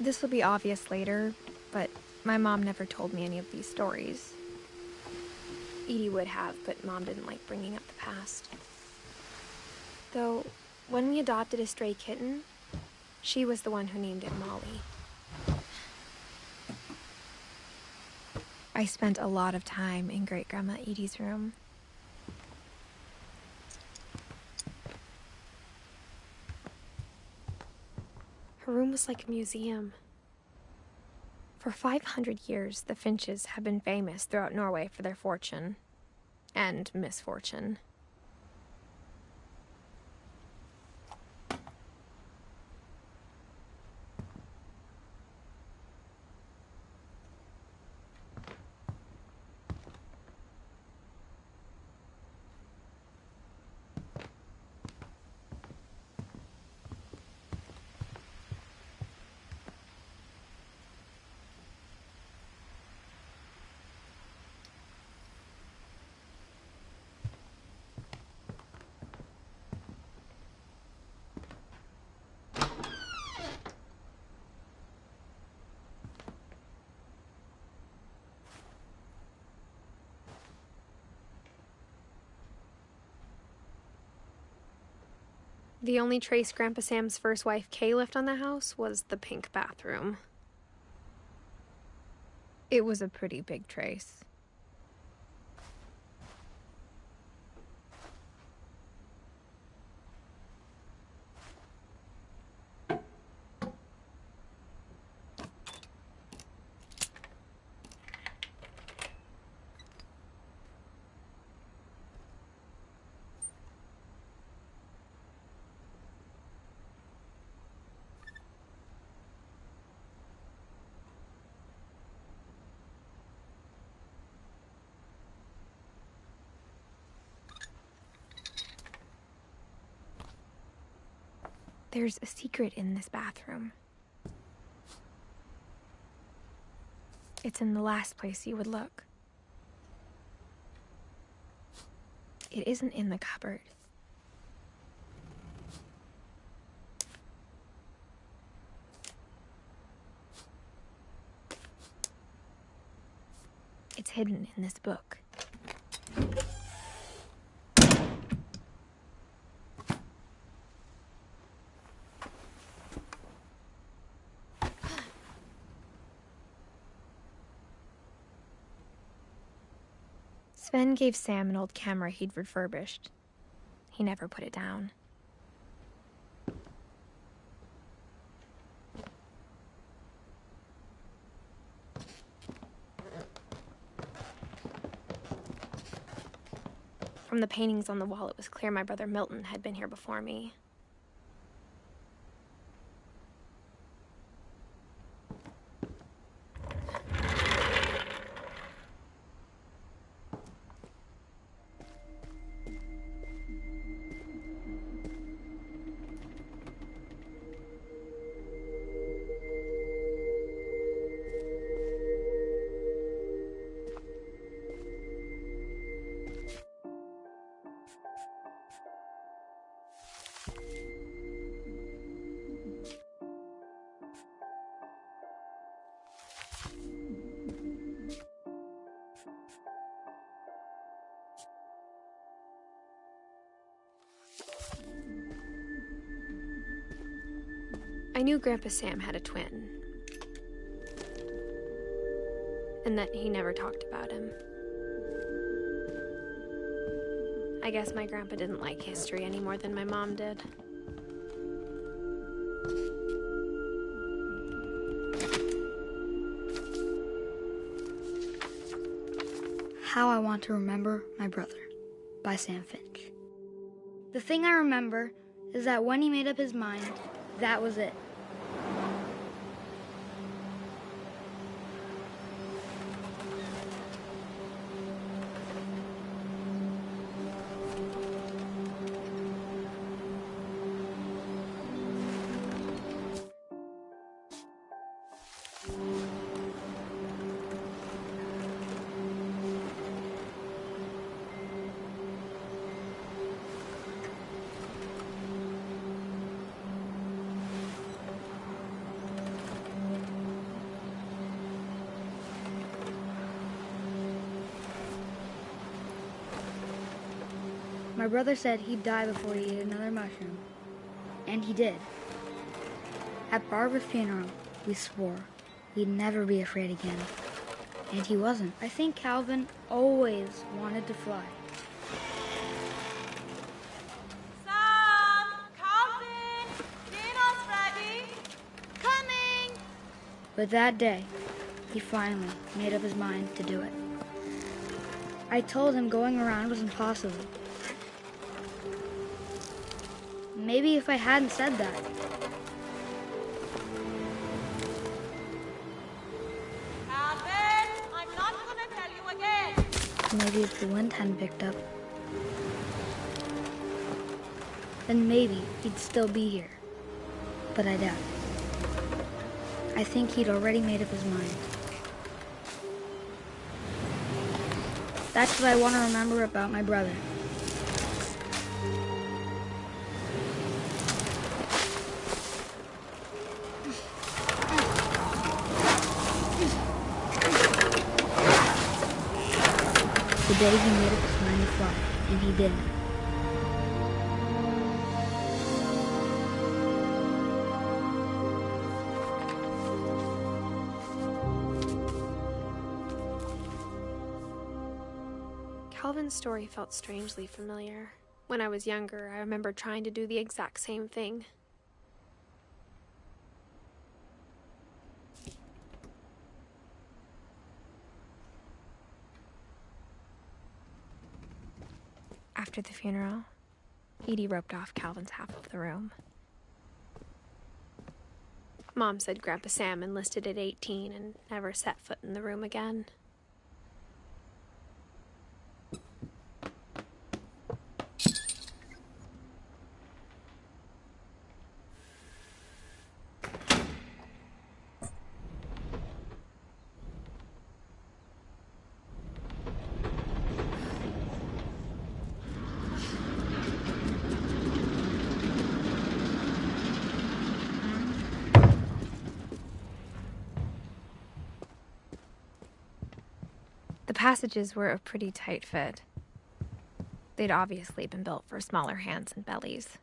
This will be obvious later, but my mom never told me any of these stories. Edie would have, but Mom didn't like bringing up the past. Though, when we adopted a stray kitten, she was the one who named it Molly. I spent a lot of time in Great-Grandma Edie's room. Her room was like a museum. For 500 years, the Finches have been famous throughout Norway for their fortune and misfortune. The only trace Grandpa Sam's first wife, Kay, left on the house was the pink bathroom. It was a pretty big trace. There's a secret in this bathroom. It's in the last place you would look. It isn't in the cupboard. It's hidden in this book. Sven gave Sam an old camera he'd refurbished. He never put it down. From the paintings on the wall, it was clear my brother Milton had been here before me. I knew Grandpa Sam had a twin, and that he never talked about him. I guess my grandpa didn't like history any more than my mom did. How I Want to Remember My Brother by Sam Finch. The thing I remember is that when he made up his mind, that was it. My brother said he'd die before he ate another mushroom. And he did. At Barbara's funeral, we swore we'd never be afraid again. And he wasn't. I think Calvin always wanted to fly. Sam! Calvin! Dinner's ready! Coming! But that day, he finally made up his mind to do it. I told him going around was impossible. Maybe if I hadn't said that. Calvin, I'm not gonna tell you again. Maybe if the wind hadn't picked up, then maybe he'd still be here. But I doubt it. I think he'd already made up his mind. That's what I want to remember about my brother. The day he made up his mind to fly, and he did. Calvin's story felt strangely familiar. When I was younger, I remember trying to do the exact same thing. After the funeral, Edie roped off Calvin's half of the room. Mom said Grandpa Sam enlisted at 18 and never set foot in the room again. The passages were a pretty tight fit. They'd obviously been built for smaller hands and bellies.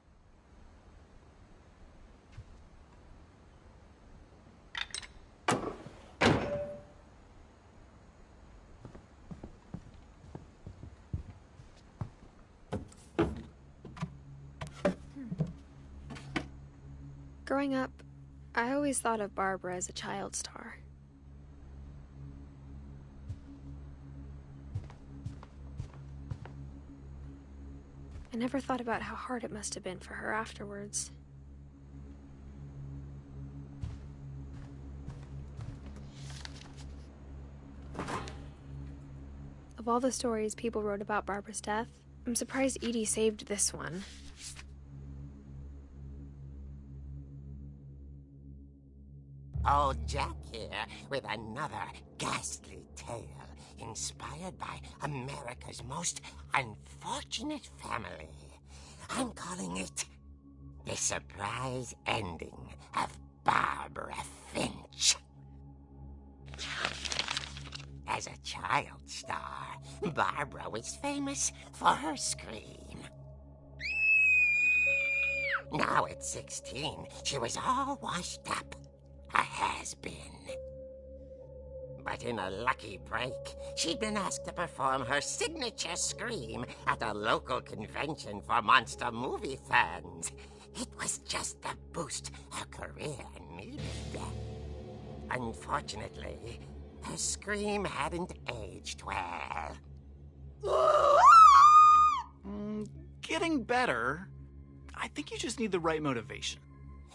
Growing up, I always thought of Barbara as a child star. I never thought about how hard it must have been for her afterwards. Of all the stories people wrote about Barbara's death, I'm surprised Edie saved this one. Old Jack here with another ghastly tale inspired by America's most unfortunate family. I'm calling it The Surprise Ending of Barbara Finch. As a child star, Barbara was famous for her scream. Now at 16, she was all washed up. A has-been. But in a lucky break, she'd been asked to perform her signature scream at a local convention for monster movie fans. It was just the boost her career needed. Unfortunately, her scream hadn't aged well. Getting better. I think you just need the right motivation.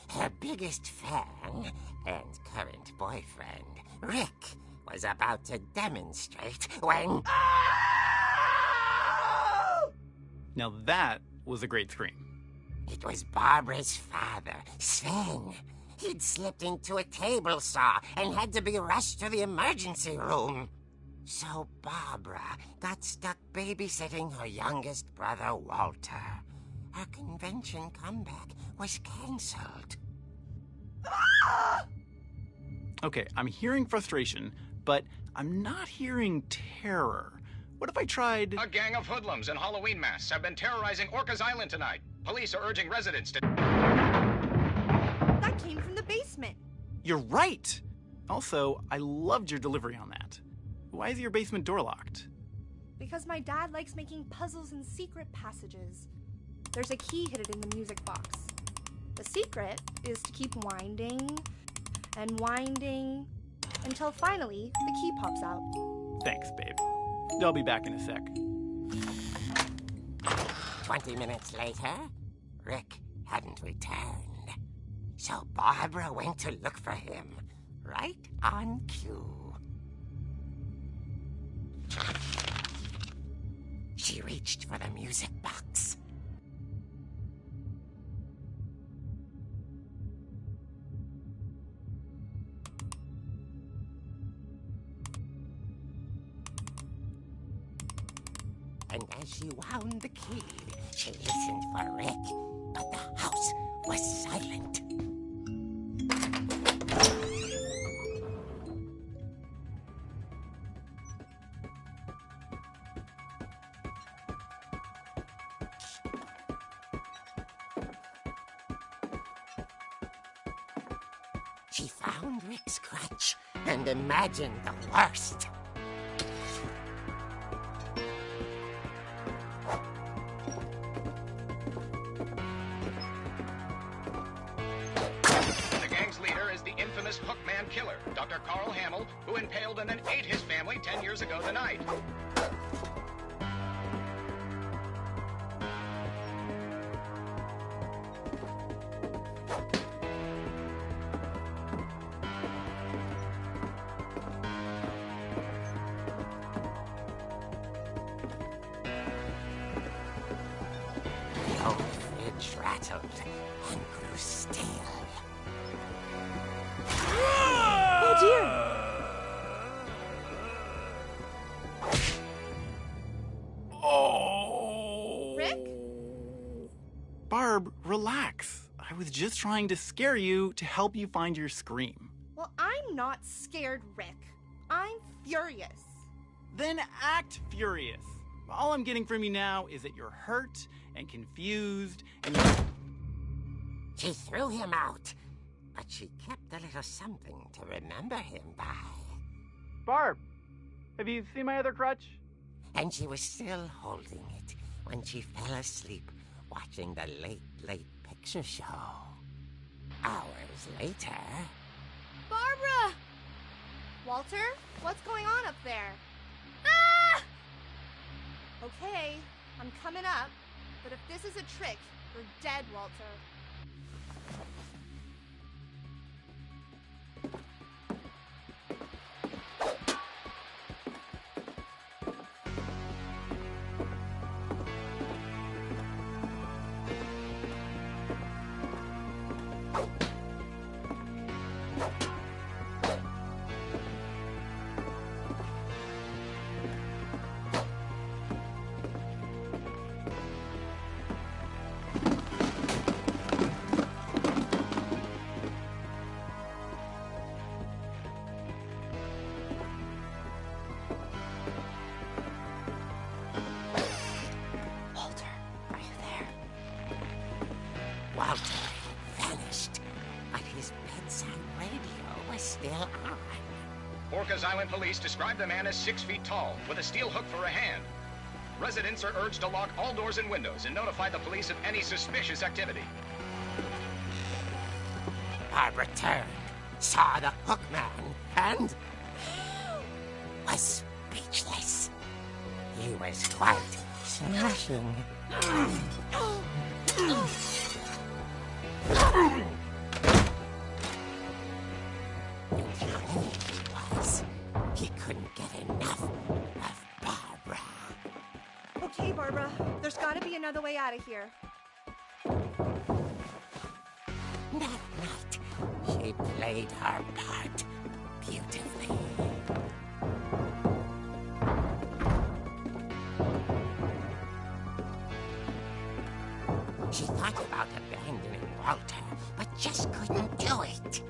Her biggest fan and current boyfriend, Rick, was about to demonstrate when... Now that was a great scream. It was Barbara's father, Sven. He'd slipped into a table saw and had to be rushed to the emergency room. So Barbara got stuck babysitting her youngest brother, Walter. Her convention comeback was cancelled. Okay, I'm hearing frustration, but I'm not hearing terror. What if I tried... A gang of hoodlums in Halloween masks have been terrorizing Orcas Island tonight. Police are urging residents to... That came from the basement. You're right! Also, I loved your delivery on that. Why is your basement door locked? Because my dad likes making puzzles and secret passages. There's a key hidden in the music box. The secret is to keep winding and winding until finally the key pops out. Thanks, babe. I'll be back in a sec. 20 minutes later, Rick hadn't returned. So Barbara went to look for him, right on cue. She reached for the music box. And as she wound the key, she listened for Rick, but the house was silent. She found Rick's crutch and imagined the worst. The gang's leader is the infamous Hookman killer, Dr. Carl Hamill, who impaled and then ate his family 10 years ago tonight. The old fridge rattled and grew still. Oh dear! Oh! Rick? Barb, relax. I was just trying to scare you to help you find your scream. Well, I'm not scared, Rick. I'm furious. Then act furious. All I'm getting from you now is that you're hurt and confused and She threw him out, but she kept a little something to remember him by. Barb, have you seen my other crutch? And she was still holding it when she fell asleep watching the late picture show. Hours later... Barbara! Walter, what's going on up there? Ah! Okay, I'm coming up, but if this is a trick, you're dead, Walter. Walter vanished, but his bedside radio was still on. Orcas Island police describe the man as 6 feet tall, with a steel hook for a hand. Residents are urged to lock all doors and windows and notify the police of any suspicious activity. Barbara turned, saw the hook man, and was speechless. He was quite smashing. He couldn't get enough of Barbara. Okay, Barbara, there's gotta be another way out of here. That night, she played her part beautifully. She thought about abandoning Walter, but just couldn't do it.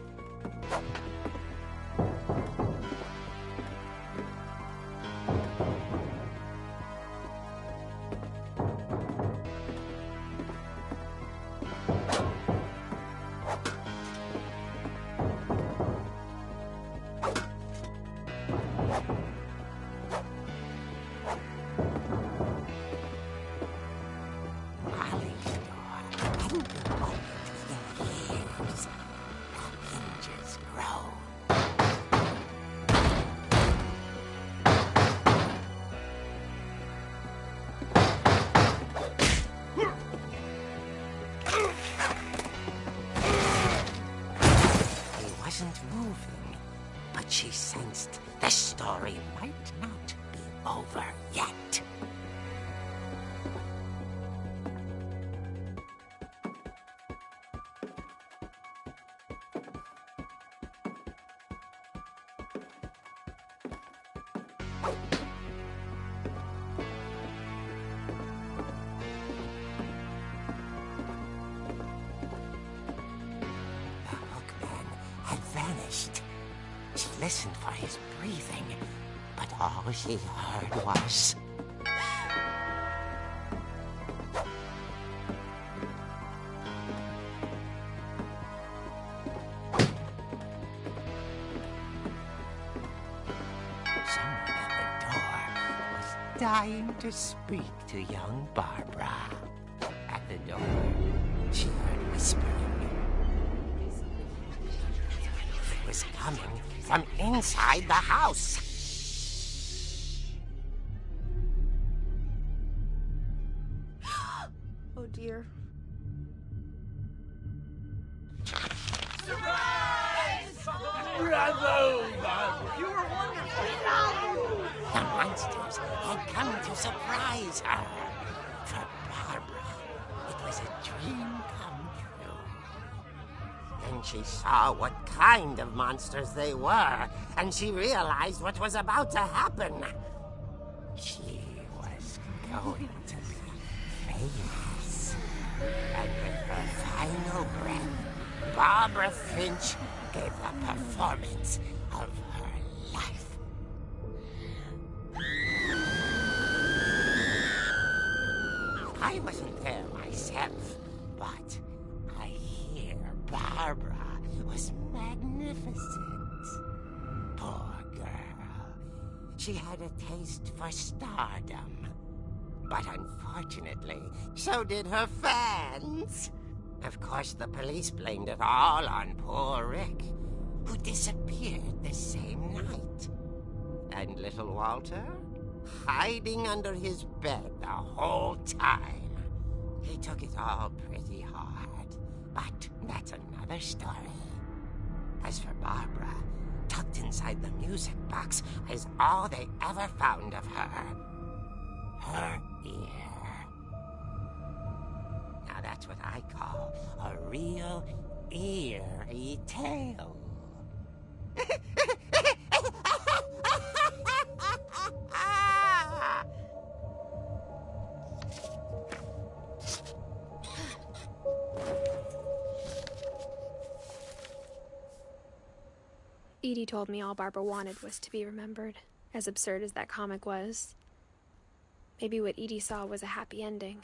she sensed the story might not be over yet. Vanished. She listened for his breathing, but all she heard was... Someone at the door was dying to speak to young Barbara. At the door, she heard whispering. Was coming from inside the house. Oh dear. Surprise! Bravo, Barbara! You were wonderful! The monsters had come to surprise her. For Barbara, it was a dream come true. Then she saw what kind of monsters they were, and she realized what was about to happen. She was going to be famous. And with her final breath, Barbara Finch gave the performance of her life. I wasn't there myself, but I hear Barbara was magnificent. Poor girl. She had a taste for stardom. But unfortunately, so did her fans. Of course, the police blamed it all on poor Rick, who disappeared the same night. And little Walter? Hiding under his bed the whole time. He took it all pretty hard. But that's another story. As for Barbara, tucked inside the music box is all they ever found of her. Her ear. Now that's what I call a real eerie tale. Edie told me all Barbara wanted was to be remembered, as absurd as that comic was. Maybe what Edie saw was a happy ending.